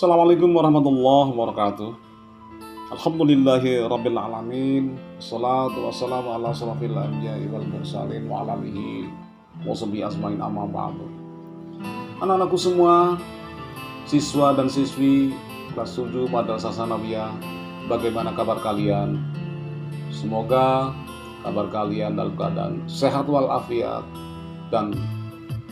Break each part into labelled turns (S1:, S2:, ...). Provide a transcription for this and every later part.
S1: Assalamualaikum warahmatullahi wabarakatuh. Alhamdulillahi rabbil alamin. Wassalatu wassalamu ala asrafil anbiya'i wal mursalin wa ala alihi wa sahbihi ajmain, amma ba'du. Anak-anakku semua, siswa dan siswi kelas 7 Madrasah Sanawiyah, bagaimana kabar kalian? Semoga kabar kalian dalam keadaan sehat walafiat dan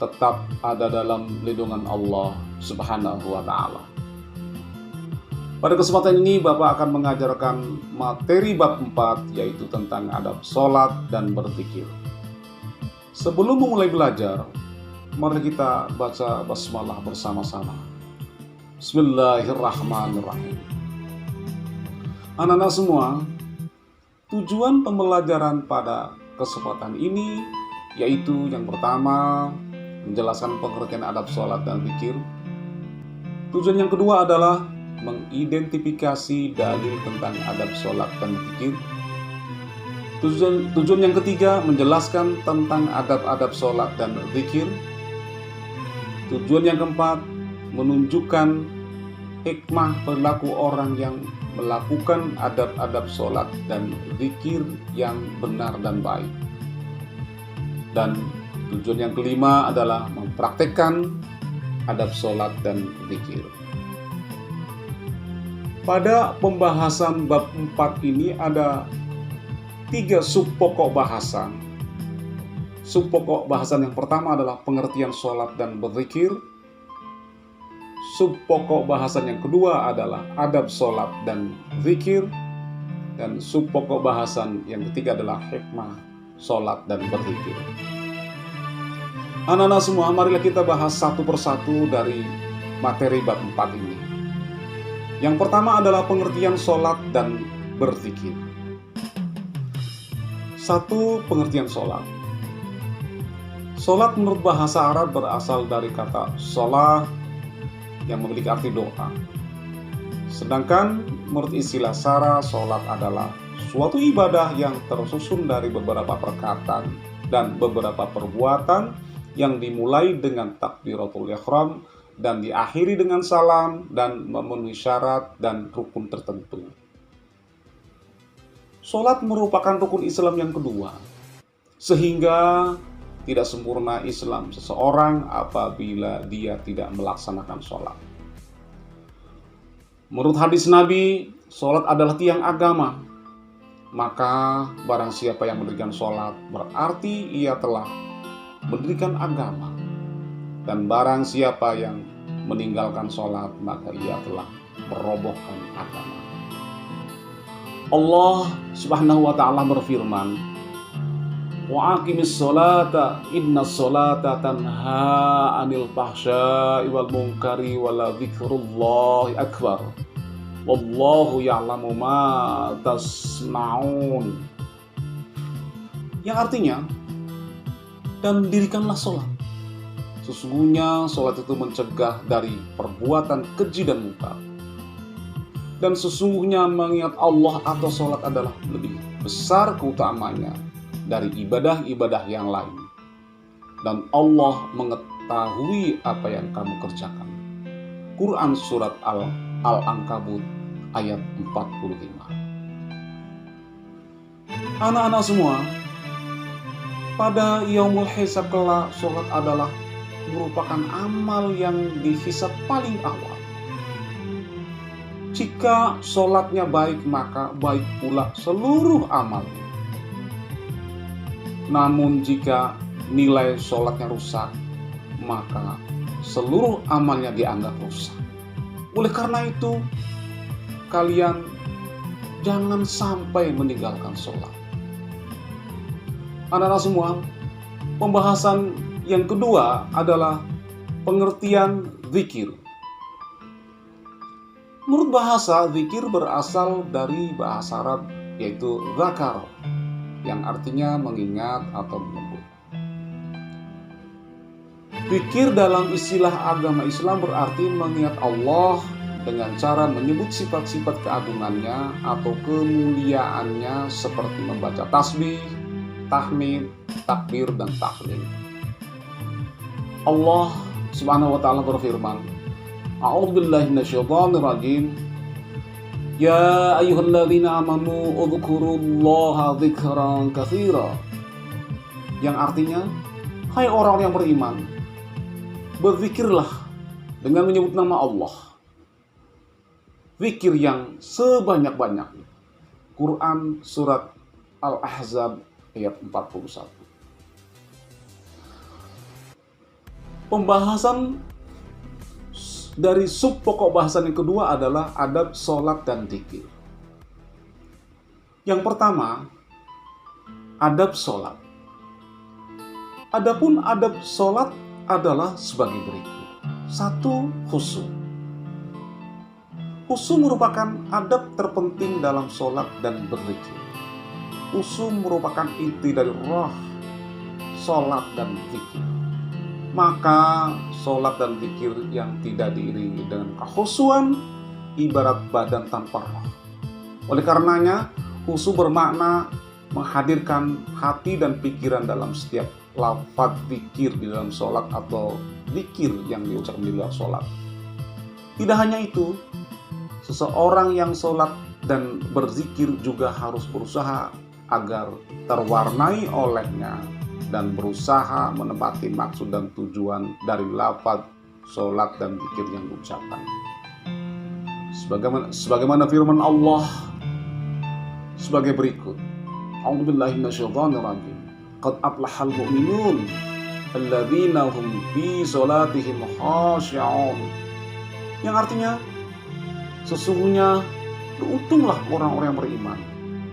S1: tetap ada dalam lindungan Allah Subhanahu wa ta'ala. Pada kesempatan ini Bapak akan mengajarkan materi bab 4, yaitu tentang adab sholat dan berzikir. Sebelum memulai belajar, mari kita baca basmalah bersama-sama. Bismillahirrahmanirrahim. Anak-anak semua, tujuan pembelajaran pada kesempatan ini yaitu yang pertama, menjelaskan pengertian adab sholat dan zikir. Tujuan yang kedua adalah mengidentifikasi dalil tentang adab sholat dan zikir. Tujuan yang ketiga, menjelaskan tentang adab-adab sholat dan zikir. Tujuan yang keempat, menunjukkan hikmah perilaku orang yang melakukan adab-adab sholat dan zikir yang benar dan baik. Dan tujuan yang kelima adalah mempraktekkan adab sholat dan zikir. Pada pembahasan bab 4 ini ada 3 subpokok bahasan. Subpokok bahasan yang pertama adalah pengertian sholat dan berzikir. Subpokok bahasan yang kedua adalah adab sholat dan zikir. Dan subpokok bahasan yang ketiga adalah hikmah sholat dan berzikir. Anak-anak semua, marilah kita bahas satu persatu dari materi bab 4 ini. Yang pertama adalah pengertian sholat dan berzikir. 1. Pengertian sholat. Sholat menurut bahasa Arab berasal dari kata sholah yang memiliki arti doa. Sedangkan menurut istilah syara, sholat adalah suatu ibadah yang tersusun dari beberapa perkataan dan beberapa perbuatan yang dimulai dengan takbiratul ihram dan diakhiri dengan salam dan memenuhi syarat dan rukun tertentu. Sholat merupakan rukun Islam yang kedua, sehingga tidak sempurna Islam seseorang apabila dia tidak melaksanakan sholat. Menurut hadis Nabi, sholat adalah tiang agama. Maka barang siapa yang mendirikan sholat berarti ia telah mendirikan agama. Dan barang siapa yang meninggalkan sholat, maka ia telah merobohkan agama. Allah Subhanahu wa ta'ala berfirman, wa aqimis sholata innas sholata tanha anil fahsya'i wal munkari wala dzikrullahi akbar wallahu ya'lamu ma tasna'un. Yang artinya, dan dirikanlah sholat. Sesungguhnya sholat itu mencegah dari perbuatan keji dan munkar. Dan sesungguhnya mengingat Allah atau sholat adalah lebih besar keutamaannya dari ibadah-ibadah yang lain. Dan Allah mengetahui apa yang kamu kerjakan. Quran Surat Al-Ankabut ayat 45. Anak-anak semua, pada yaumul hisab kelak, sholat adalah merupakan amal yang dihisab paling awal. Jika sholatnya baik, maka baik pula seluruh amalnya. Namun jika nilai sholatnya rusak, maka seluruh amalnya dianggap rusak. Oleh karena itu, kalian jangan sampai meninggalkan sholat. Anak-anak semua, pembahasan yang kedua adalah pengertian zikir. Menurut bahasa, zikir berasal dari bahasa Arab, yaitu zakar, yang artinya mengingat atau menyebut. Zikir dalam istilah agama Islam berarti mengingat Allah dengan cara menyebut sifat-sifat keagungannya atau kemuliaannya seperti membaca tasbih, tahmid, takbir, dan tahlil. Allah Subhanahu wa ta'ala berfirman, A'udzubillahi minasyaitonirrajim. Ya ayyuhalladzina amanu udzukurullaha dzikran katsira. Yang artinya, hai orang yang beriman, berzikirlah dengan menyebut nama Allah. Zikir yang sebanyak-banyaknya. Quran surat Al-Ahzab ayat 41. Pembahasan dari sub pokok bahasan yang kedua adalah adab sholat dan zikir. Yang pertama, adab sholat. Adapun adab sholat adalah sebagai berikut. 1. Khusyuk. Khusyuk merupakan adab terpenting dalam sholat dan berzikir. Khusyuk merupakan inti dari roh sholat dan zikir. Maka sholat dan zikir yang tidak diiringi dengan kekhusyuan ibarat badan tanpa roh. Oleh karenanya, khusyuk bermakna menghadirkan hati dan pikiran dalam setiap lafaz zikir di dalam sholat atau zikir yang diucapkan di luar sholat. Tidak hanya itu, seseorang yang sholat dan berzikir juga harus berusaha agar terwarnai olehnya dan berusaha menepati maksud dan tujuan dari lafaz sholat dan zikir yang diucapkan. Sebagaimana firman Allah sebagai berikut. A'udzubillahi minasyaitonirrajim. Qad aflahal mu'minun alladzina hum fi sholatihim khashi'un. Yang artinya, sesungguhnya beruntunglah orang-orang yang beriman,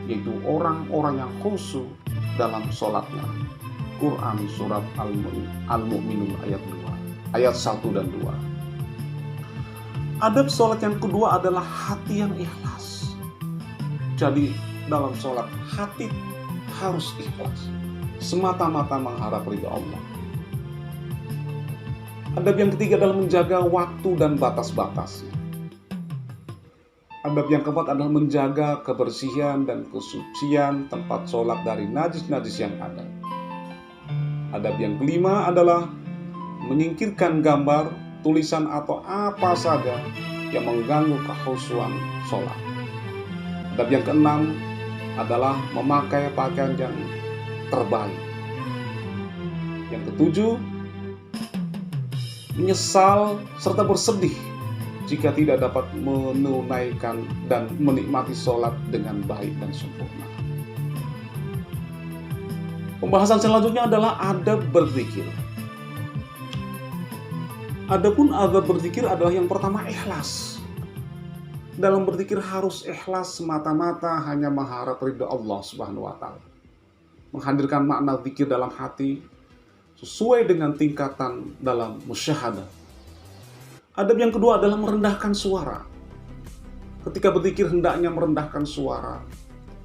S1: yaitu orang-orang yang khusyuk dalam sholatnya. Quran surat Al-Mu'minun ayat 2, ayat 1 dan 2. Adab sholat yang kedua adalah hati yang ikhlas. Jadi dalam sholat hati harus ikhlas, semata-mata mengharap ridha Allah. Adab yang ketiga adalah menjaga waktu dan batas-batasnya. Adab yang keempat adalah menjaga kebersihan dan kesucian tempat sholat dari najis-najis yang ada. Adab yang kelima adalah menyingkirkan gambar, tulisan atau apa saja yang mengganggu kekhusyuan sholat. Adab yang keenam adalah memakai pakaian yang terbaik. Yang ketujuh, menyesal serta bersedih jika tidak dapat menunaikan dan menikmati sholat dengan baik dan sempurna. Pembahasan selanjutnya adalah adab berzikir. Adapun adab berzikir adalah yang pertama, ikhlas. Dalam berzikir harus ikhlas semata-mata hanya mengharap ridha Allah Subhanahu wa taala. Menghadirkan makna zikir dalam hati sesuai dengan tingkatan dalam musyahadah. Adab yang kedua adalah merendahkan suara. Ketika berzikir hendaknya merendahkan suara.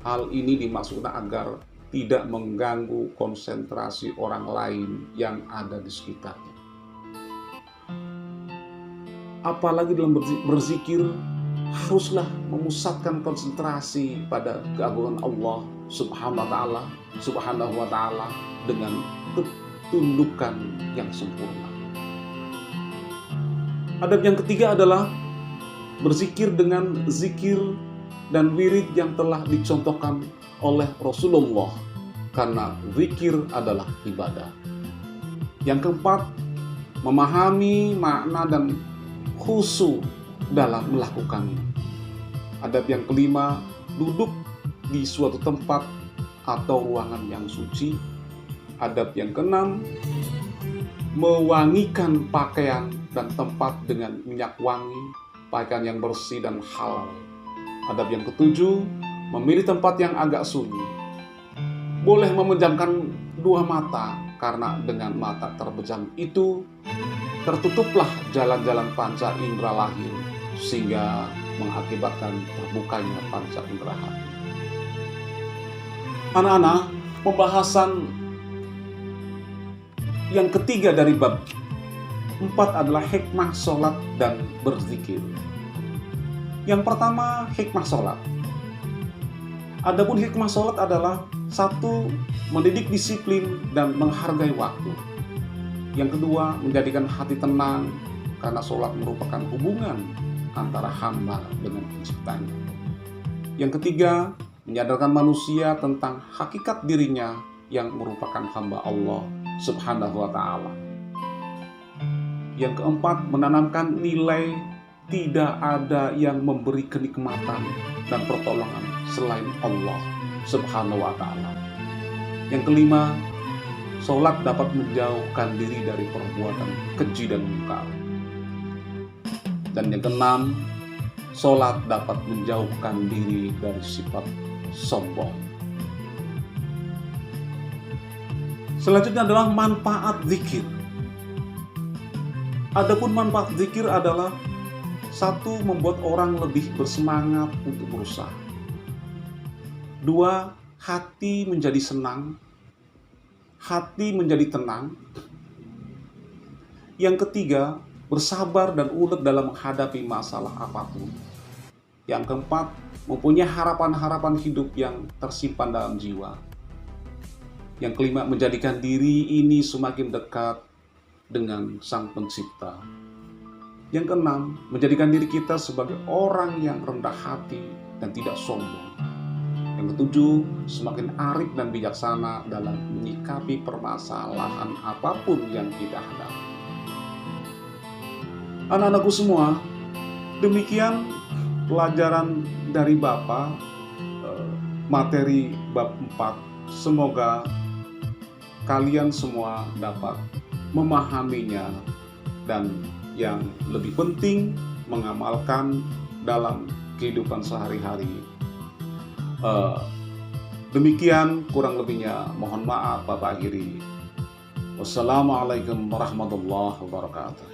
S1: Hal ini dimaksudkan agar tidak mengganggu konsentrasi orang lain yang ada di sekitarnya. Apalagi dalam berzikir haruslah memusatkan konsentrasi pada keagungan Allah Subhanahu wa taala dengan ketundukan yang sempurna. Adab yang ketiga adalah berzikir dengan zikir dan wirid yang telah dicontohkan oleh Rasulullah, karena zikir adalah ibadah. Yang keempat, memahami makna dan khusyuk dalam melakukannya. Adab yang kelima, duduk di suatu tempat atau ruangan yang suci. Adab yang keenam, mewangikan pakaian dan tempat dengan minyak wangi, pakaian yang bersih dan halal. Adab yang ketujuh, memilih tempat yang agak sunyi. Boleh memejamkan dua mata, karena dengan mata terbejam itu tertutuplah jalan-jalan panca indera lahir, sehingga mengakibatkan terbukanya panca indera hati. Anak-anak, pembahasan yang ketiga dari bab 4 adalah hikmah sholat dan berzikir. Yang pertama, hikmah sholat. Adapun hikmah sholat adalah 1. Mendidik disiplin dan menghargai waktu. Yang kedua, menjadikan hati tenang karena sholat merupakan hubungan antara hamba dengan penciptanya. Yang ketiga, menyadarkan manusia tentang hakikat dirinya yang merupakan hamba Allah Subhanahu wa Ta'ala. Yang keempat, menanamkan nilai tidak ada yang memberi kenikmatan dan pertolongan selain Allah Subhanahu wa Ta'ala. Yang kelima, sholat dapat menjauhkan diri dari perbuatan keji dan mungkar. Dan yang keenam, sholat dapat menjauhkan diri dari sifat sombong. Selanjutnya adalah manfaat zikir. Adapun manfaat zikir adalah satu, membuat orang lebih bersemangat untuk berusaha. Dua, hati menjadi senang, hati menjadi tenang. Yang ketiga, bersabar dan ulet dalam menghadapi masalah apapun. Yang keempat, mempunyai harapan-harapan hidup yang tersimpan dalam jiwa. Yang kelima, menjadikan diri ini semakin dekat dengan Sang Pencipta. Yang keenam, menjadikan diri kita sebagai orang yang rendah hati dan tidak sombong. Yang ketujuh, semakin arif dan bijaksana dalam menyikapi permasalahan apapun yang kita hadapi. Anak-anakku semua, demikian pelajaran dari Bapak, materi bab 4. Semoga kalian semua dapat memahaminya dan yang lebih penting mengamalkan dalam kehidupan sehari-hari. Demikian kurang lebihnya, mohon maaf Bapak akhiri. Wassalamualaikum warahmatullahi wabarakatuh.